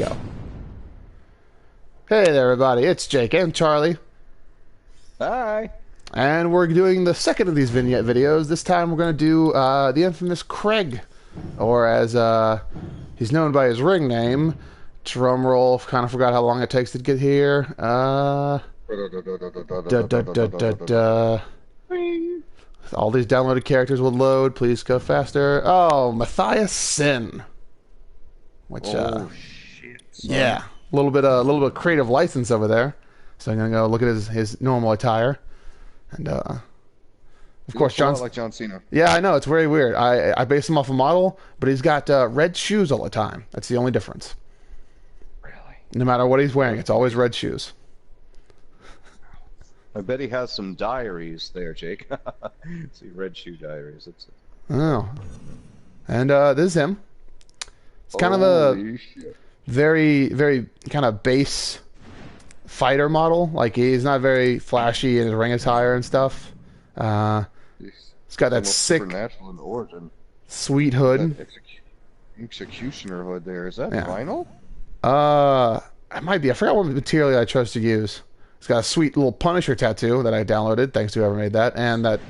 go. Hey there, everybody. It's Jake and Charlie. Hi. And we're doing the second of these vignette videos. This time we're going to do the infamous Craig, or as he's known by his ring name. Drum roll. Kind of forgot how long it takes to get here. Da, da, da, da, da. All these downloaded characters will load. Please go faster. Oh, Matthias Synne. Which, oh shit. Son. yeah, a little bit of creative license over there. So I'm gonna go look at his normal attire, and of course, John's like John Cena. Yeah, I know, it's very weird. I based him off a model, but he's got red shoes all the time. That's the only difference. Really? No matter what he's wearing, it's always red shoes. I bet he has some diaries there, Jake. See, red shoe diaries. It's Oh, and this is him. It's kind of a very, very kind of base fighter model. Like, he's not very flashy in his ring attire and stuff. It's got that sick, supernatural in origin. Sweet hood. That executioner hood there. Is that Yeah. vinyl? It might be. I forgot what material I chose to use. It's got a sweet little Punisher tattoo that I downloaded, thanks to whoever made that, and the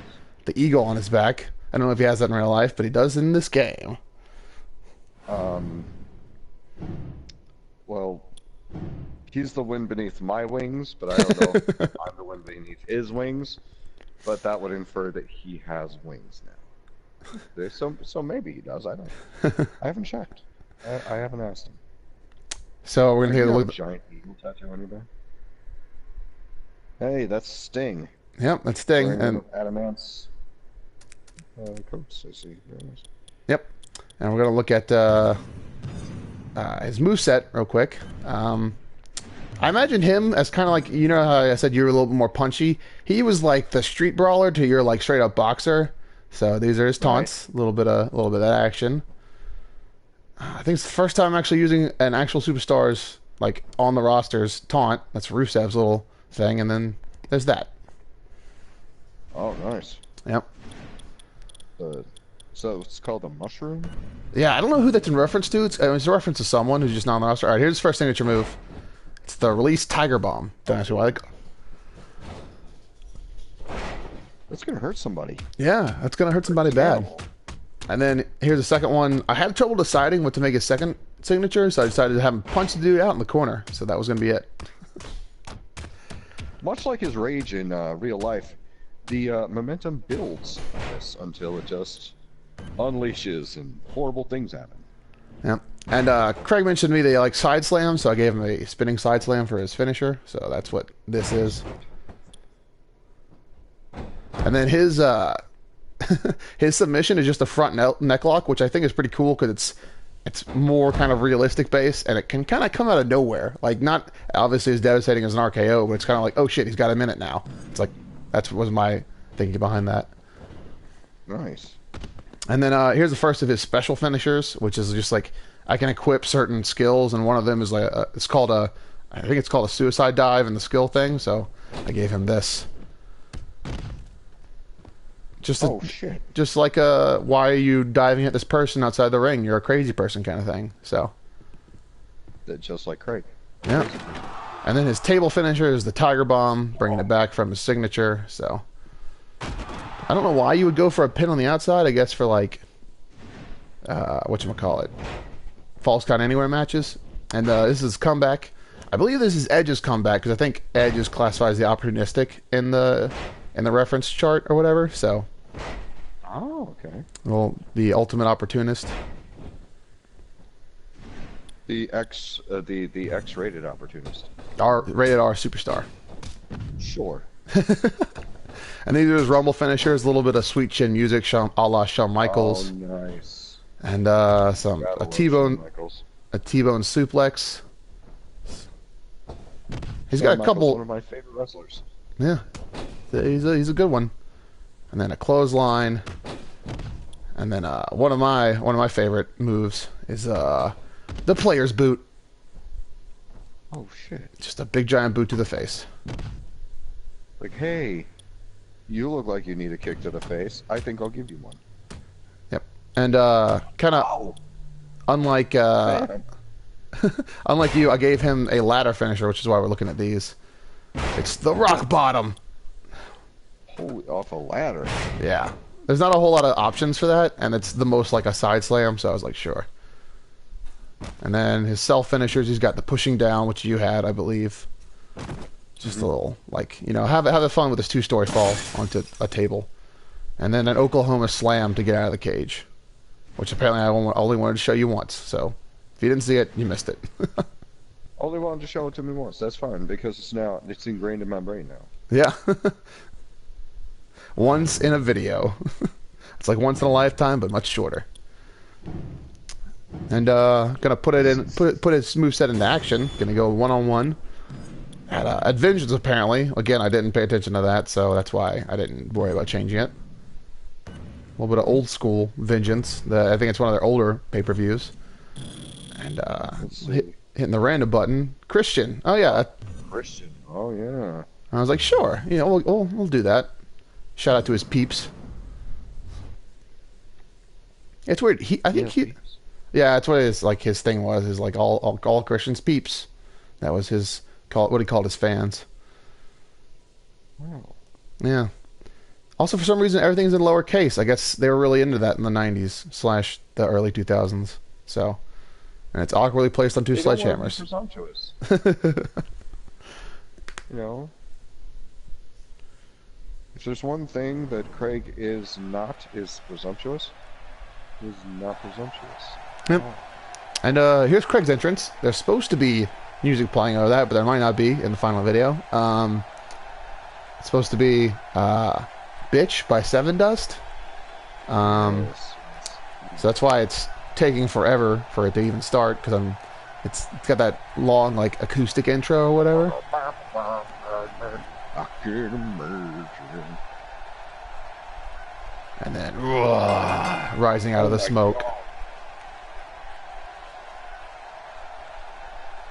eagle on his back. I don't know if he has that in real life, but he does in this game. Well, he's the wind beneath my wings, but I don't know if I'm the wind beneath his wings. But that would infer that he has wings now. So maybe he does. I don't. I haven't checked. I haven't asked him. So we're gonna take a look. Giant eagle tattoo on your back. Hey, that's Sting. Yep, that's Sting. Wearing And Adamant's coats, I see. Very nice. yep, and we're gonna look at his moveset real quick. I imagine him as kind of like, you know how I said you were a little bit more punchy? He was like the street brawler to your like straight up boxer. So these are his taunts. A little bit of that action. I think it's the first time I'm actually using an actual superstar's like on the roster's taunt. That's Rusev's little thing, and then there's that. Oh, nice. Yep. So it's called a mushroom? Yeah, I don't know who that's in reference to. It's a reference to someone who's just not on the roster. All right, here's his first signature move. It's the release Tiger Bomb. Don't ask me why. That's gonna hurt somebody. Yeah, that's gonna hurt somebody bad. And then here's the second one. I had trouble deciding what to make his second signature, so I decided to have him punch the dude out in the corner. So that was gonna be it. Much like his rage in real life, the momentum builds this until it just unleashes and horrible things happen. Yep. And Craig mentioned to me they like side slam, so I gave him a spinning side slam for his finisher. So that's what this is. And then his his submission is just a front neck lock, which I think is pretty cool because it's more kind of realistic base, and it can kind of come out of nowhere. Like, not obviously as devastating as an RKO, but it's kind of like, oh shit, he's got a minute now. It's like, that was my thinking behind that. Nice. And then here's the first of his special finishers, which is just like, I can equip certain skills, and one of them is like, I think it's called a suicide dive in the skill thing, so I gave him this. Oh shit. Just like why are you diving at this person outside the ring? You're a crazy person kind of thing. So. Just like Craig. Yeah. And then his table finisher is the Tiger Bomb, bringing it back from his signature, so. I don't know why you would go for a pin on the outside. I guess for like, whatchamacallit, False Count Anywhere matches. And this is comeback. I believe this is Edge's comeback, because I think Edge is classified as the opportunistic in the reference chart or whatever, so. Oh, okay. Well, the ultimate opportunist. The X-rated opportunist. Rated R superstar. Sure. And these are his Rumble finishers, a little bit of sweet chin music, a la Shawn Michaels. Oh, nice. And a T-bone suplex. He's got a couple. One of my favorite wrestlers. Yeah, he's a good one. And then a clothesline. And then one of my favorite moves is the player's boot. Oh shit! Just a big giant boot to the face. Like, hey, you look like you need a kick to the face. I think I'll give you one. Yep. And kind of unlike Unlike you, I gave him a ladder finisher, which is why we're looking at these. It's the rock bottom. Holy, off a ladder. Yeah. There's not a whole lot of options for that, and it's the most like a side slam, so I was like, sure. And then his self finishers, he's got the pushing down, which you had, I believe. Just a little, like, you know, have fun with this 2-story fall onto a table. And then an Oklahoma slam to get out of the cage, which apparently I only wanted to show you once. So if you didn't see it, you missed it. Only wanted to show it to me once. That's fine, because it's ingrained in my brain now. Yeah. Once in a video. It's like once in a lifetime, but much shorter. And gonna put his moveset into action. Gonna go one-on-one at Vengeance, apparently. Again, I didn't pay attention to that, so that's why I didn't worry about changing it. A little bit of old school Vengeance. I think it's one of their older pay-per-views. And hitting the random button. Christian. Oh yeah. Christian. Oh yeah. I was like, sure. You know, we'll do that. Shout out to his peeps. It's weird. Yeah, that's what his thing was. Is like all Christian's peeps. That was what he called his fans. Wow. Yeah. Also, for some reason, everything's in lowercase. I guess they were really into that in the '90s / the early 2000s. So, and it's awkwardly placed on 2 sledgehammers. Presumptuous. You know, if there's one thing that Craig is presumptuous. Is not presumptuous. Yep. And here's Craig's entrance. There's supposed to be music playing over that, but there might not be in the final video. It's supposed to be Bitch by Seven Dust. Yes. So that's why it's taking forever for it to even start, because it's got that long like acoustic intro or whatever. I can imagine. And then rising out of the smoke. God.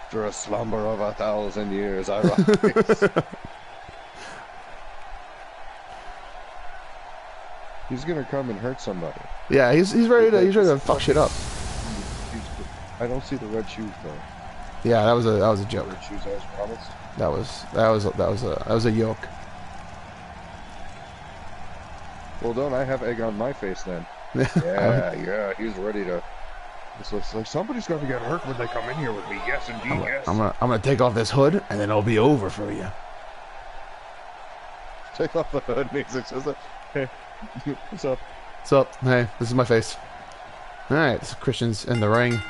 After a slumber of 1,000 years, I rise. He's gonna come and hurt somebody. Yeah, he's ready to fuck shit up. I don't see the red shoes though. Yeah, that was a joke. Red shoes as promised. That was a yoke. Well, don't I have egg on my face then? Yeah, he's ready to. It's like somebody's gonna get hurt when they come in here with me. Yes, indeed, yes. I'm gonna take off this hood, and then it'll be over for you. Take off the hood. Music says, "Hey, what's up? What's up? Hey, this is my face. All right, this is Christian's in the ring,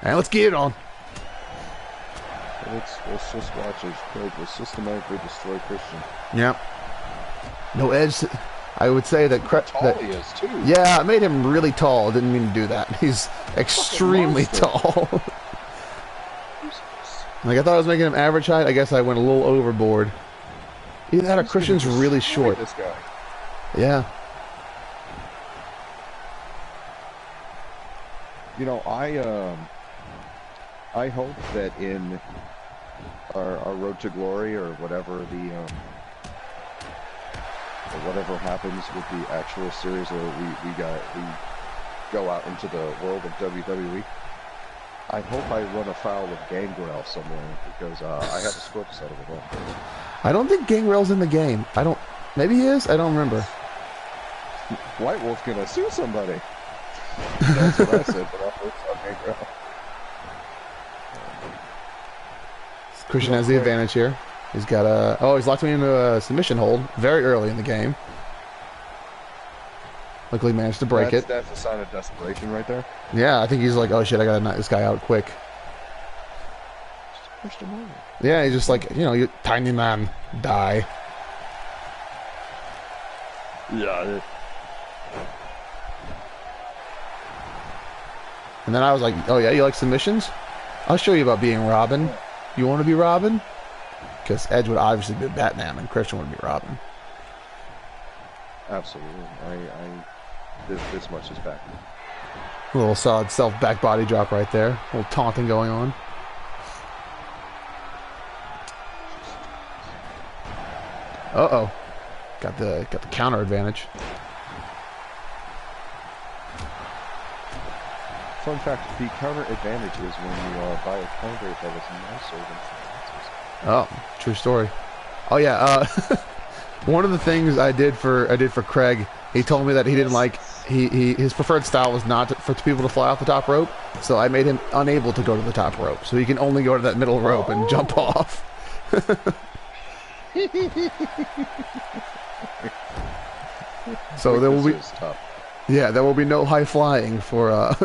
and let's get it on. Let's just watch as Craig will systematically destroy Christian. Yep. No edge. I would say that. Tall he is too. Yeah, it made him really tall. Didn't mean to do that. He's extremely tall. Like, I thought I was making him average height. I guess I went a little overboard. Either that or Christian's really short. This guy. Yeah. You know, I hope that in our road to glory or whatever whatever happens with the actual series where we go out into the world of WWE, I hope I run afoul of Gangrel somewhere, because I have a script set of it all. I don't think Gangrel's in the game. Maybe he is? I don't remember. White Wolf gonna sue somebody. That's what I said, but I'll hope it's not Gangrel. Christian has the advantage here. He's got he's locked me into a submission hold very early in the game. Luckily managed to break it. That's a sign of desperation right there. Yeah, I think he's like, oh shit, I gotta knock this guy out quick. Just pushed him over. Yeah, he's just like, you tiny man, die. Yeah. And then I was like, oh yeah, you like submissions? I'll show you about being Robin. You want to be Robin? Because Edge would obviously be Batman and Christian would be Robin. Absolutely. This much is back. A little solid self back body drop right there. A little taunting going on. Uh-oh. Got the counter advantage. Fun fact, the counter advantage is when you buy a counter that is nicer than someone else's. Oh, true story. Oh yeah, one of the things I did for Craig, he told me that he didn't like his preferred style was not for people to fly off the top rope, so I made him unable to go to the top rope, so he can only go to that middle rope and jump off. So there will be yeah, there will be no high flying for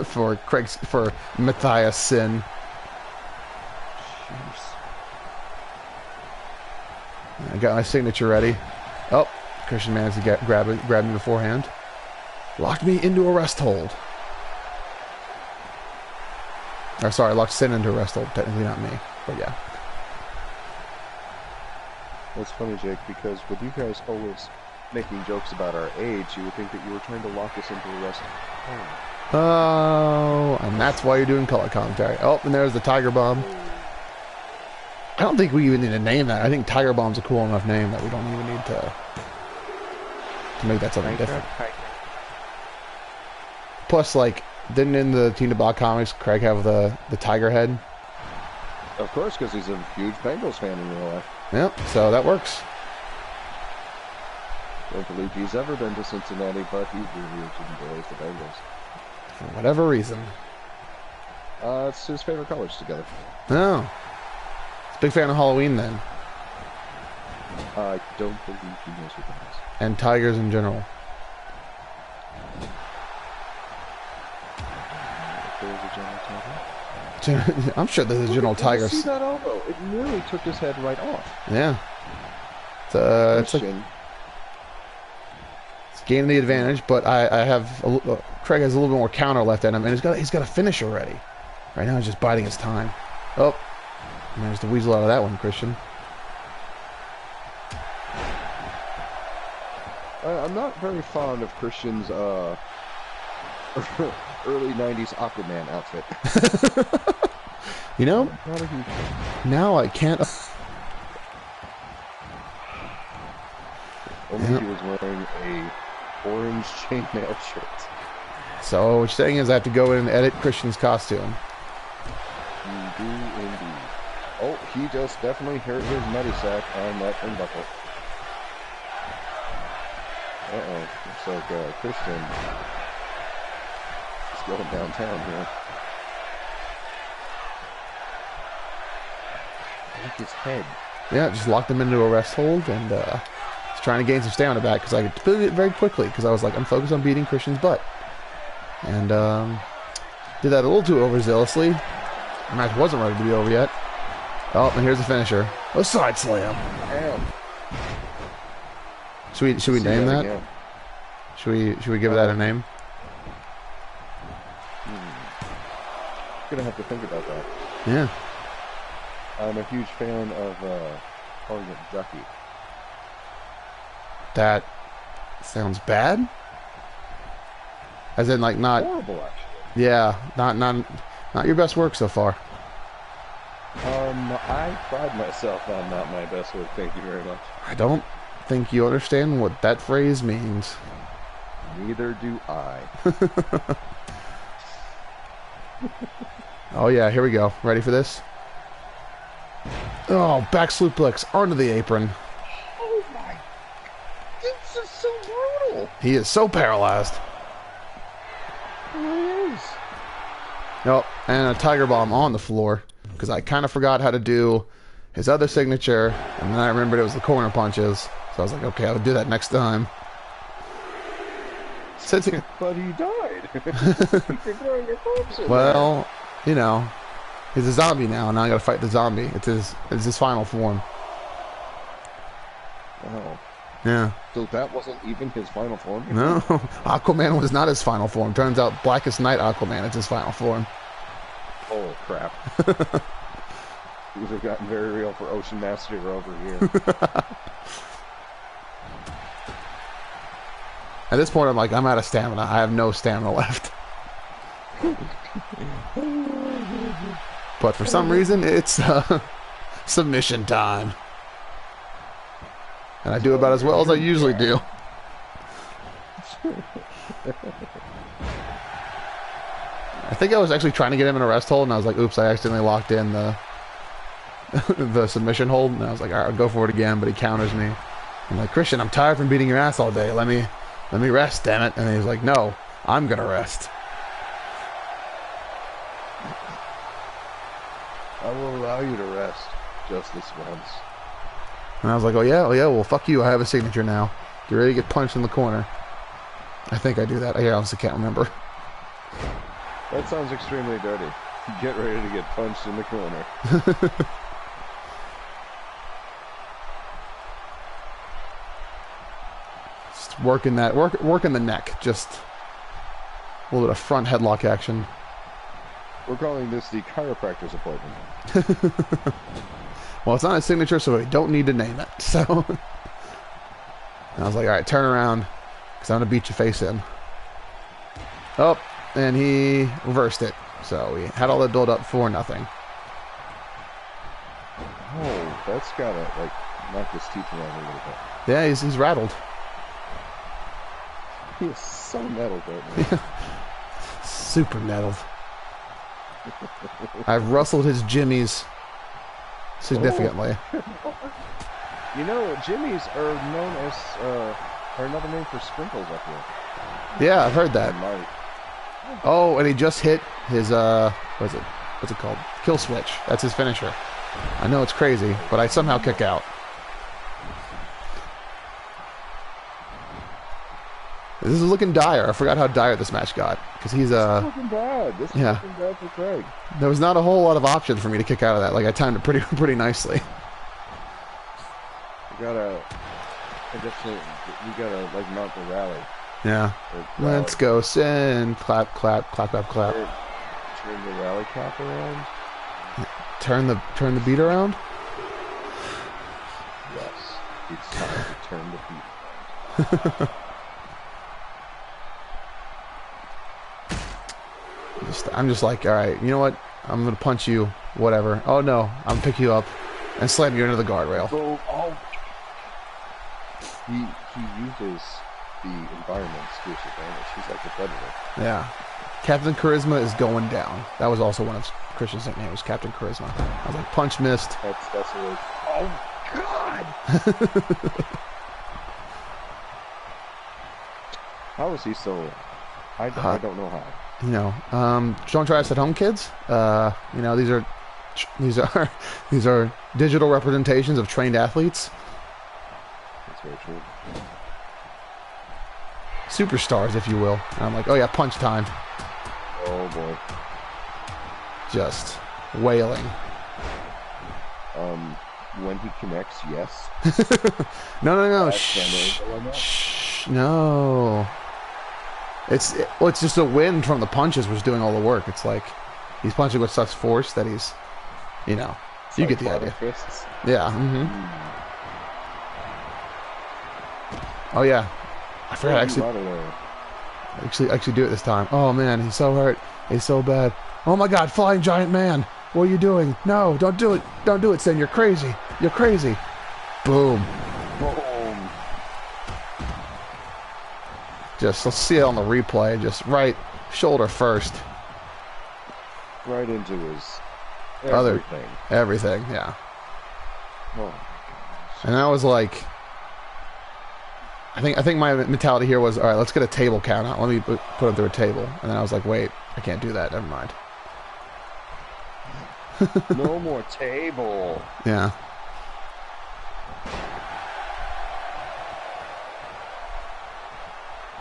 Matthias Synne. I got my signature ready. Oh, Christian managed to grab me beforehand. Locked me into a rest hold. Or sorry, locked Synne into a rest hold. Technically not me, but yeah. That's funny, Jake, because with you guys always making jokes about our age, you would think that you were trying to lock us into a rest hold. Oh, and that's why you're doing color commentary. Oh, and there's the Tiger Bomb. I don't think we even need to name that. I think Tiger Bomb's a cool enough name that we don't even need to make that something different. Plus, like, didn't in the DBAH comics Craig have the tiger head? Of course, because he's a huge Bengals fan in real life. Yep, so that works. Don't believe he's ever been to Cincinnati, but he really enjoys the Bengals. For whatever reason. It's his favorite colors together. Oh. He's a big fan of Halloween, then. I don't believe he knows what that is. And tigers in general. There's a general tiger. I'm sure there's a general tiger. See that elbow? It nearly took his head right off. Yeah. It's like, it's gaining the advantage, but I have Craig has a little bit more counter left at him, and he's got a finish already. Right now he's just biding his time. Oh, managed to weasel out of that one, Christian. I'm not very fond of Christian's early '90s Aquaman outfit. You know, Not a huge fan. now I can't. Only he was wearing a orange chainmail shirt. So what you're saying is I have to go in and edit Christian's costume. You do indeed. Oh, he just definitely hurt his nutty sack on that turnbuckle. Uh-oh. Looks like Christian is going downtown here. I like his head. Yeah, just locked him into a rest hold and was trying to gain some stamina back because I could do it very quickly because I was like, I'm focused on beating Christian's butt. And did that a little too overzealously. The match wasn't ready to be over yet. Oh, and here's the finisher. A side slam. Damn. Should we name that? Again. Should we give that a name? Gonna have to think about that. Yeah. I'm a huge fan of calling it Ducky. That sounds bad. As in, like, not. Horrible, actually. Yeah, not your best work so far. I pride myself on not my best work. Thank you very much. I don't think you understand what that phrase means. Neither do I. Oh yeah, here we go. Ready for this? Oh, back suplex onto the apron. Oh my! This is so brutal. He is so paralyzed. It really is. Oh, and a tiger bomb on the floor because I kind of forgot how to do his other signature, and then I remembered it was the corner punches. So I was like, okay, I'll do that next time. But he died. You're throwing your corpse in Well, you know, he's a zombie now, and now I gotta fight the zombie. It's his final form. there. Oh. Yeah. So that wasn't even his final form? No, Aquaman was not his final form. Turns out Blackest Night Aquaman is his final form. Holy crap. These have gotten very real for Ocean Master over here. At this point, I'm like, I'm out of stamina. I have no stamina left. But for some reason, it's submission time. And I do about as well as I usually do. I think I was actually trying to get him in a rest hold, and I was like, oops, I accidentally locked in the the submission hold, and I was like, all right, I'll go for it again, but he counters me. I'm like, Christian, I'm tired from beating your ass all day. Let me rest, damn it. And he's like, no, I'm gonna rest. I will allow you to rest just this once. And I was like, oh yeah, well, fuck you. I have a signature now. Get ready to get punched in the corner. I think I do that. I honestly can't remember. That sounds extremely dirty. Get ready to get punched in the corner. Just working the neck. Just a little bit of front headlock action. We're calling this the chiropractor's appointment. Well, it's not a signature, so we don't need to name it. So I was like, all right, turn around, because I'm going to beat your face in. Oh, and he reversed it. So we had all that build up for nothing. Oh, that's got to, like, knock his teeth around a little bit. Yeah, he's rattled. He is so nettled right now. Super nettled. I've rustled his jimmies significantly. Oh. You know, jimmies are known as, are another name for sprinkles up here. Yeah, I've heard that. Oh, and he just hit his, what's it called? Kill switch. That's his finisher. I know it's crazy, but I somehow kick out. This is looking dire. I forgot how dire this match got. Because he's, This is looking bad. This is looking bad for Craig. There was not a whole lot of options for me to kick out of that. Like, I timed it pretty nicely. We gotta like mount the rally. Yeah. Let's go. Send. Clap, clap, clap, clap, clap. Turn the rally cap around. Turn the beat around? Yes. It's time to turn the beat around. I'm just like, all right, you know what? I'm going to punch you, whatever. Oh, no. I'm going to pick you up and slam you into the guardrail. Oh. He uses the environment to his advantage. He's like a predator. Yeah. Captain Charisma is going down. That was also one of Christian's nicknames, Captain Charisma. I was like, punch missed. That's what it is. Oh, God! How is he so... I don't know how. You know, don't try us at home, kids. You know, these are digital representations of trained athletes. That's very true. Superstars, if you will. And I'm like, oh yeah, punch time. Oh boy. Just wailing. When he connects, yes. No. Shh. No. It's just a wind from the punches was doing all the work. It's like he's punching with such force that he's, you know, It's you like get the idea. fists. Yeah. Oh yeah. I forgot actually do it this time. Oh man, he's so hurt. He's so bad. Oh my God, flying giant man. What are you doing? No, don't do it. Don't do it, Sin. You're crazy. You're crazy. Boom. Boom. Just let's see it on the replay. Just right shoulder first. Right into his everything. Yeah. Oh. And I was like, I think my mentality here was, all right, let's get a table count out. Let me put him through a table. And then I was like, wait, I can't do that. Never mind. No more table. Yeah.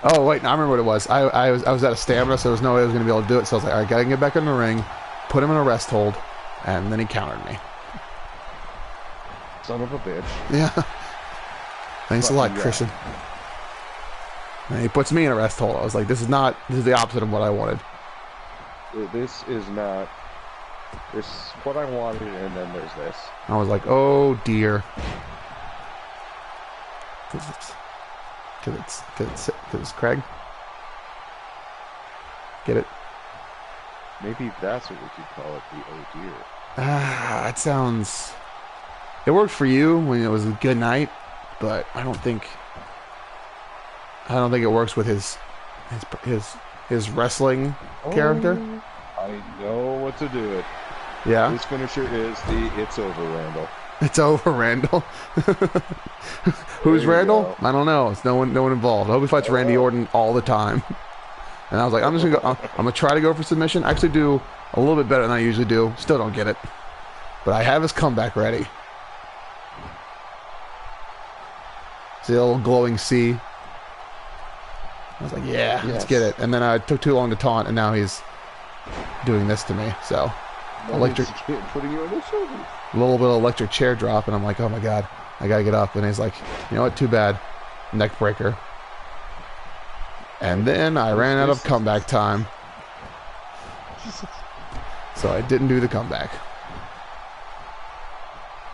Oh wait, no, I remember what it was. I was out of stamina, so there was no way I was going to be able to do it. So I was like, all right, gotta get back in the ring, put him in a rest hold, and then he countered me. Son of a bitch. Yeah. Thanks a lot, Yeah. Christian. And he puts me in a rest hold. I was like, this is the opposite of what I wanted. This is not. This is what I wanted, and then there's this. I was like, oh dear. Cause it's Craig. Get it? Maybe that's what we could call it, the oh dear. Ah, it sounds. It worked for you when it was a good night, but I don't think it works with his wrestling character. I know what to do it. Yeah? His finisher is the "It's over, Randall." It's over, Randall. Who's There you Randall? go. I don't know. It's no one involved. I hope he fights Randy Orton all the time. And I was like, I'm just gonna go. I'm gonna try to go for submission. I actually do a little bit better than I usually do. Still don't get it, but I have his comeback ready. See the little glowing C. I was like, yeah, let's get it. And then I took too long to taunt, and now he's doing this to me. So, electric, putting you in the shoulder. a little bit of electric chair drop, and I'm like, oh my god, I gotta get up. And he's like, you know what? Too bad, neck breaker. And then I ran out of comeback time, so I didn't do the comeback.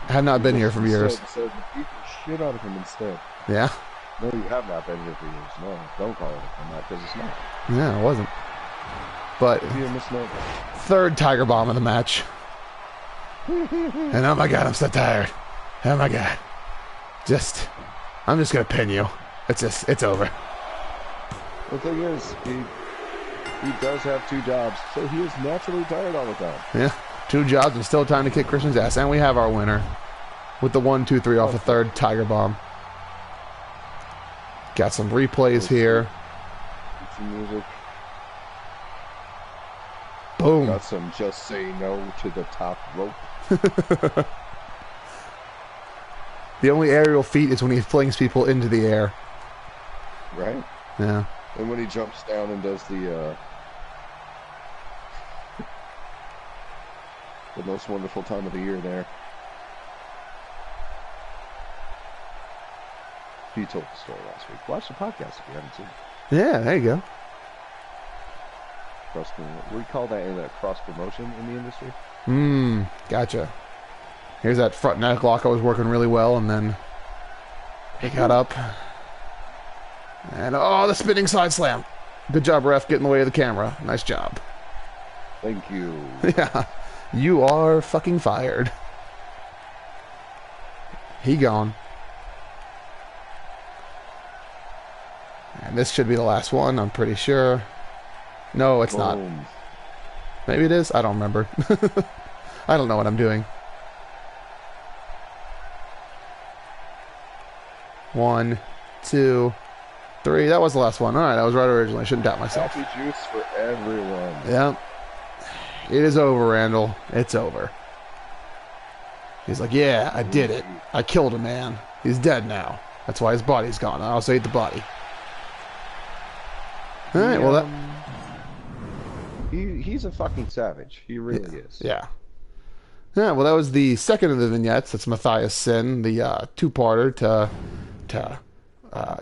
I had not been here for years. Said beat the shit out of him instead. Yeah? No, you have not been here for years. No, don't call it a comeback because it's not. Yeah, it wasn't. But It'd be a misnomer. third Tiger Bomb of the match. And oh my god, I'm so tired. Oh my god. I'm just gonna pin you. It's over. The thing is, he does have 2 jobs, so he is naturally tired all the time. Yeah, 2 jobs and still time to kick Christian's ass. And we have our winner with the 1, 2, 3 off the third Tiger Bomb. Got some replays here. Some music. Boom. Got some "Just Say No" to the top rope. The only aerial feat is when he flings people into the air. Right? Yeah. And when he jumps down and does the most wonderful time of the year there. He told the story last week. Watch the podcast if you haven't seen it. Yeah, there you go. We call that in a cross promotion in the industry. Gotcha. Here's that front neck lock I was working really well, and then he got up. And oh, the spinning side slam. Good job, ref, getting in the way of the camera. Nice job. Thank you. Yeah. You are fucking fired. He gone. And this should be the last one, I'm pretty sure. No, it's not. Maybe it is? I don't remember. I don't know what I'm doing. 1, 2, 3. That was the last one. Alright, I was right originally. I shouldn't doubt myself. Happy juice for everyone. Yeah. It is over, Randall. It's over. He's like, yeah, I did it. I killed a man. He's dead now. That's why his body's gone. I also ate the body. Alright, well that... He's a fucking savage. He really is. Yeah. Yeah, well that was the second of the vignettes. That's Matthias Synne, the 2-parter to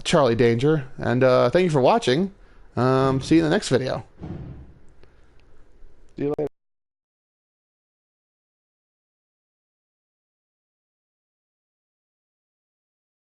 Charlie Danger. And thank you for watching. See you in the next video. See you later.